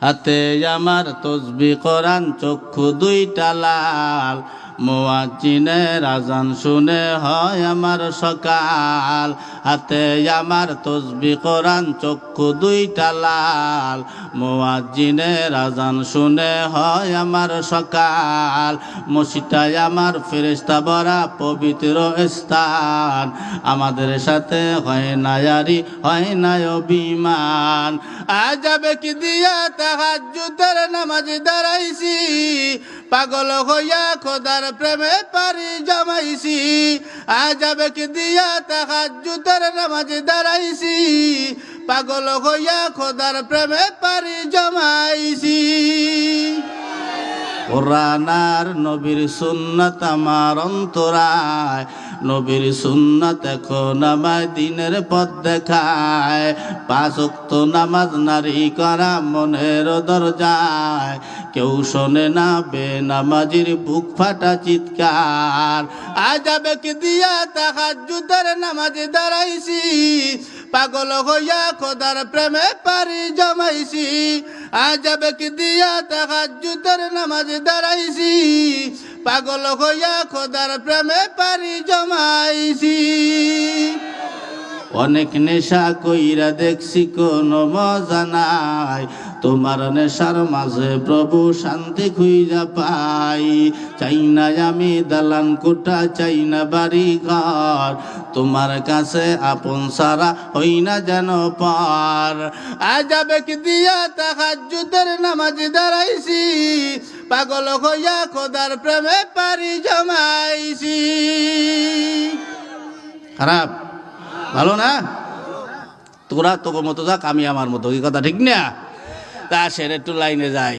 হাতে আমার তসবি কোরআন চক্ষু দুইটা লাল মুয়াজ্জিনের আযান শুনে হয় আমার সকাল হাতে আমার তসবি কোরআন চক্ষু দুইটা লাল মুয়াজ্জিনের আযান শুনে হয় আমার সকাল মসজিদটাই আমার ফেরেশতা ভরা পবিত্র স্থান আমাদের সাথে হয় না ইয়ারি হয় না অভিমান আজাবে কি দিয়া তাহাজ্জুদের নামাজ দাঁড়াইছি পাগল হইয়া খোদার প্রেমে পারি জমাইছি আজাবে কি দিয়া তাহাজ্জুদের নামাজ দাঁড়াইছি পাগল হইয়া খোদার প্রেমে পারি জমাইছি কোরআন আর নবীর সুন্নাত আমার অন্তরায় নবীর সুন্নাত এখন আমায় দিনের পথ দেখায় পাঁচ ওয়াক্ত নামাজ নারী করা মনের দরজায় কেউ শোনে না বেনামাজির বুক ফাটা চিৎকার আজাবে কি দিয়া তাহাজ্জুদের নামাজ দাঁড়াইছি পাগল হইয়া খোদার প্রেমে পারি জমাইছি আজাবে কি দিয়া তাহাজ্জুদের নামাজ দাঁড়াইছি পাগল হইয়া খোদার প্রেমে পারি জমাইছি অনেক নেশা কইরা দেখছি কোনো মজা নাই তোমার নেশার মাঝে প্রভু শান্তি খুঁজা পাই চাই না আমি দালান কোঠা চাই না বাড়ি ঘর তোমার কাছে আপন সারা হই না যেন পার আজাবে কি দিয়া তাহাজ্জুদের নামাজ দাঁড়াইছি পাগল হইয়া খোদার প্রেমে পারি জমাইছি খারাপ ভালো না তোরা তোর মতো যাক আমি আমার মতো এই কথা ঠিক না তা সেরে একটু লাইনে যায়